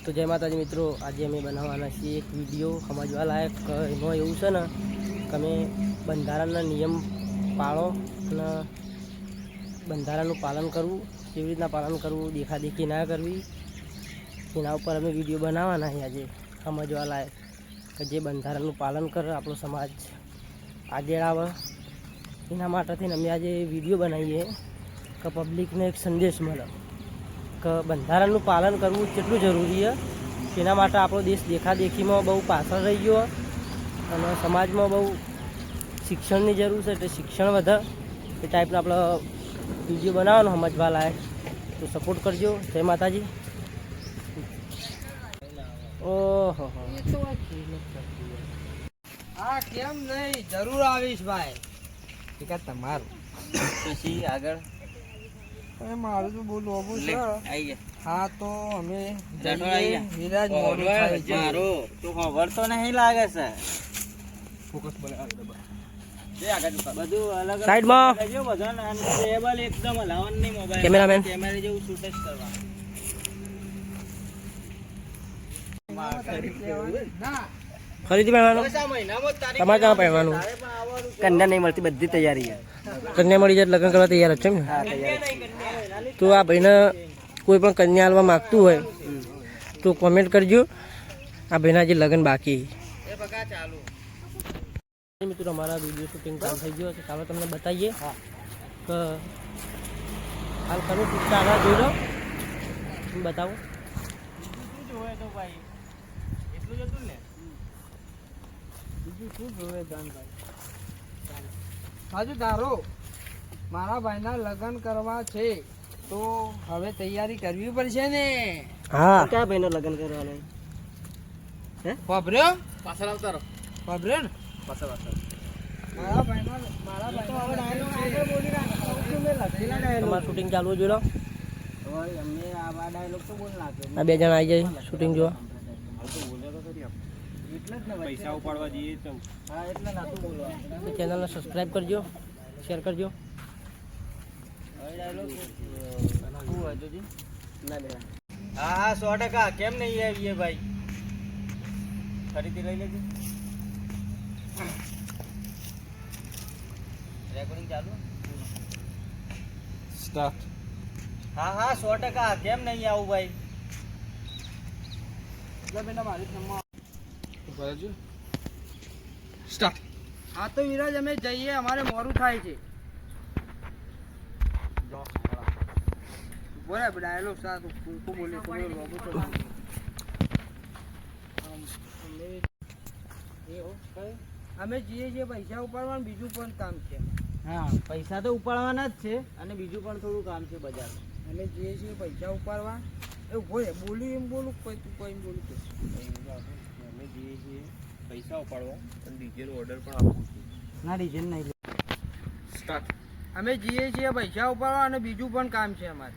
તો જય માતાજી મિત્રો, આજે અમે બનાવવાના છીએ એક વિડીયો સમજવા લાયક. એમાં એવું છે ને કે અમે બંધારણના નિયમ પાળો અને બંધારણનું પાલન કરવું, કેવી રીતના પાલન કરવું, દેખાદેખી ના કરવી, એના ઉપર અમે વિડીયો બનાવવાના છે આજે સમજવા લાયક. કે જે બંધારણનું પાલન કરે આપણો સમાજ આગળ આવે, એના માટે થઈને અમે આજે વિડીયો બનાવીએ કે પબ્લિકને એક સંદેશ મળે કે બંધારણનું પાલન કરવું કેટલું જરૂરી છે. તેના માટે આપણો દેશ દેખાદેખીમાં બહુ પાછળ રહી ગયો અને સમાજમાં બહુ શિક્ષણની જરૂર છે, એટલે શિક્ષણ વધે એ ટાઈપનો આપણો વિડીયો બનાવવાનો સમજવા લાયક. તો સપોર્ટ કરજો. જય માતાજી. ઓહો હા, કેમ નહીં, જરૂર આવીશ ભાઈ. ઠીક તમારું પછી આગળ મારું તો બહુ લોબું છે. હા, તો અમે વિરાજ મારો તું ખબર તો નહીં લાગે છે. ફોકસ બોલે બધું અલગ સાઈડમાં ટેબલ એકદમ હલાવવાનું નહીં, મોબાઈલ કેમેરામેન કેમેરા જેવું શૂટ જ કરવાનું. ફરીથી પહેરવાનું તમારે ક્યાં પહેરવાનું? કન્યા નહીં મળતી, બધી તૈયારી છે. કન્યા મળી જાય લગ્ન કરવા તૈયાર જ છે ને? તો આ ભાઈને કોઈ પણ કન્યા હાલવા માગતું હોય તો કોમેન્ટ કરજો. આ ભાઈના જે લગ્ન બાકી. મિત્રો અમારા વિડીયો શૂટિંગ ચાલુ થઈ ગયો છે, ચાલો તમને બતાવીએ કે હાલ કરું પિક્ચર આગળ જોઈ લો, બતાવો. હજુ ધારો મારા ભાઈના લગ્ન કરવા છે તો હવે તૈયારી કરવી પડશે ને. હા, કયા ભાઈનો લગ્ન કરવાનું? વાપર્યો પાછળ આવતા રહો, વાપર્યો ને પાછળ તમારું શૂટિંગ ચાલુ જોઈ લો. અમને આ ડાયલોગ તો બોલ નાખ્યો. આ બે જણ આવી જાય શૂટિંગ જોવા. પૈસા ઉપાડવા જઈએ તો હા, એટલે નાતું બોલવા. ચેનલને સબસ્ક્રાઈબ કરજો, શેર કરજો. હા 100%. કેમ નહીં આવીએ ભાઈ, ફરીથી લઈ લેજો. રેકોર્ડિંગ ચાલુ સ્ટાર્ટ. હા 100%. કેમ નહીં આવું ભાઈ? સ્ટાર્ટ. હા તો વિરાજ અમે જઈએ, અમારે મોડું થાય છે. બોલે ડાયલોગ સાથે બોલે અમે જઈએ છીએ પૈસા ઉપાડવાનું, બીજું પણ કામ છે. હા, પૈસા તો ઉપાડવાના જ છે અને બીજું પણ થોડું કામ છે બજાર. અમે જઈએ છીએ પૈસા ઉપાડવા. એવું બોલે બોલ્યું એમ બોલું, કોઈ તું કોઈ એમ બોલું. અમે જઈએ છીએ પૈસા ઉપાડવા અને ડીજેનો ઓર્ડર પણ આપું છું. ના, ડીજે નહીં. સ્ટાર્ટ. અમે જઈએ છીએ પૈસા ઉપાડવા અને બીજું પણ કામ છે અમારે.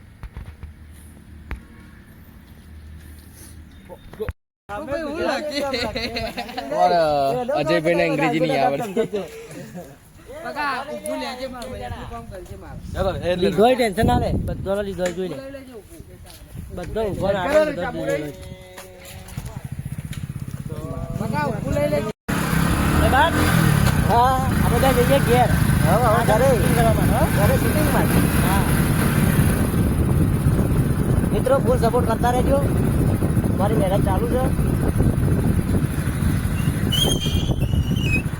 અજયભાઈને અંગ્રેજી નહીં આવડતી. લીધો હોય ટેન્શન ના લે, બધો લીધો જોઈ લે, બધો ઉભો ના આવે, બધો લીધો. હા, આ બધા જઈએ ઘેર. મિત્રો ફૂલ સપોર્ટ કરતા રહેજો, મારી મહેનત ચાલુ છે.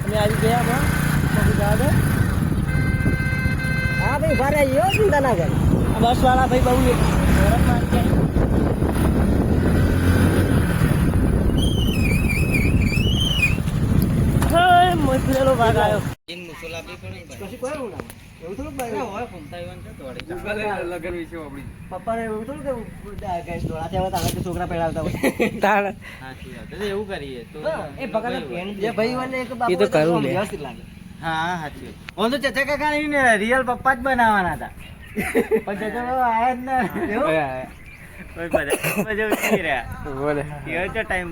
અમે આવી ગયા હા ભાઈ, ભારે આવ્યો, ચિંતા ના કરે. આ બસ વાળા ભાઈ બહુ મોટેલો ભાગ આવ્યો. પપ્પાને એવું થોડું છોકરા પહેરાવતા હોય. એવું કરીએ તો એ તો કરવું લે. હા, સાચી વાત. તો ચચા કાકા નહીં ને, રિયલ પપ્પા જ બનાવવાના હતા. પણ ચચા બાબા આયા જ ના. Time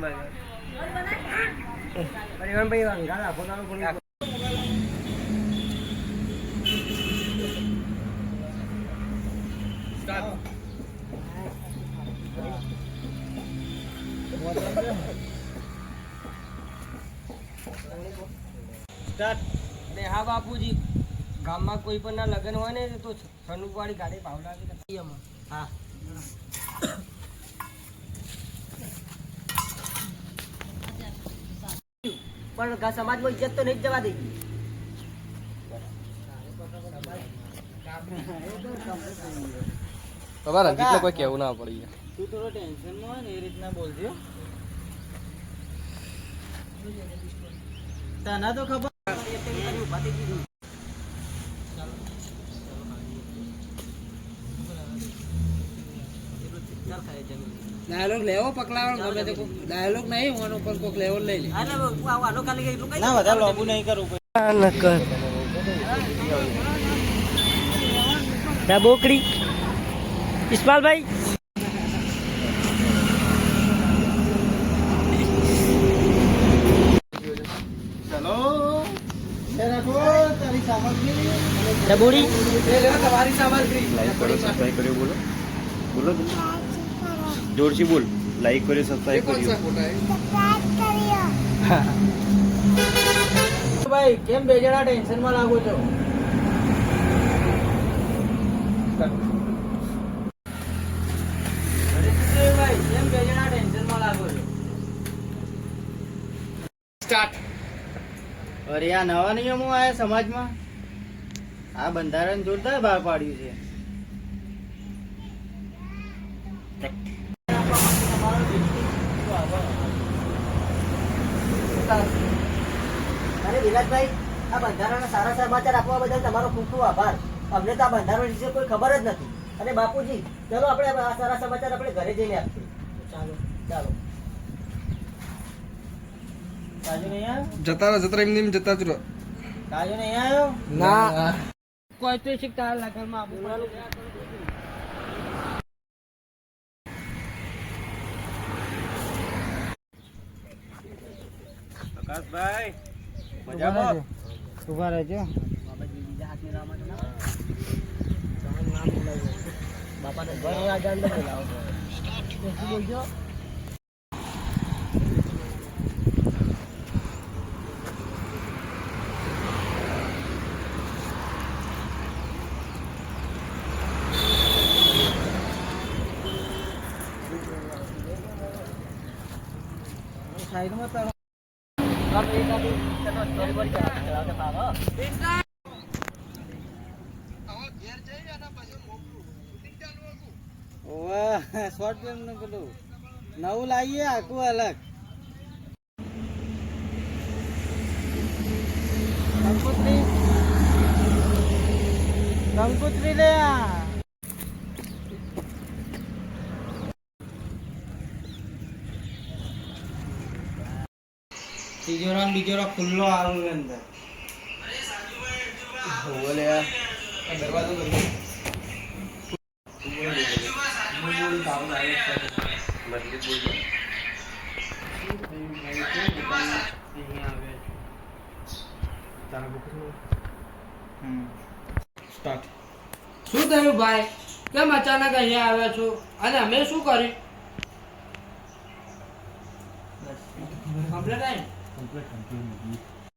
start. અને હા બાપુજી, ગામમાં કોઈ પણ ના લગ્ન હોય ને તો સનુકવાળી ગાડી ભાવ લાગે એમાં. હા. પણ સમાજમાં ઇજ્જત તો નહીં જ જવા દે. તમારા રંજીતને કોઈ કહેવું ના પડી. તું થોડો ટેન્શનમાં હોય ને એ રીતના બોલજો. તને તો ખબર. ડાયલોગ લેવો પકલાવાનો ગમે તે કોક ડાયલોગ નહીં ઓનો પર કોક લેવો લઈ લે. ના વધારે લોબુ નહીં કરવું. બોકડી ઇસ્માલભાઈ, ચલો રાખો તારી સામગ્રી. ડબોડી તમારી સામગ્રી સબસ્ક્રાઇબ કર્યો બોલો બોલો જોરથી બોલ. લાઈક કર્યો સબસ્ક્રાઇબ કર્યો. ભાઈ કેમ બે જણા ટેન્શનમાં લાગો છો? ભાઈ કેમ બે જણા ટેન્શનમાં લાગો છો? સ્ટાર્ટ. અરે આ નવા નિયમો આયા સમાજમાં. આ બંધારણ જોરદાર બહાર પાડ્યું છે. અરે વિલાસભાઈ, આ બંધારણના સારા સમાચાર આપવા બદલ તમારો ખૂબ ખૂબ આભાર. અમને તો આ બંધારણ વિશે કોઈ ખબર જ નથી. અને બાપુજી, ચલો આપણે આ સારા સમાચાર આપણે ઘરે જઈને આપીએ. ચાલો ચાલો. કાજુ નહીં આવ્યો? જતા એમ જતા જ રહો. કાજુ નહીં આવ્યો? ના કોઈ તો શીખતા લગનમાં પ્રકાશભાઈ મજામાં? ઉભા રહેજો. બાપાને ઘર આજાન બોલાવો. બોલજો. સાઈડમાં તારો શોર્ટ ફિલ્મ નું પેલું નવું લાવીએ આખું અલગ. કંકુત્રી લે. તિજોરા ને બીજોરા ખુલ્લો આવું અંદર. દરવાજો શું થયું ભાઈ? કેમ અચાનક અહીંયા આવ્યા છો અને અમે શું કર્યું? કમ્પ્લેટ આવી?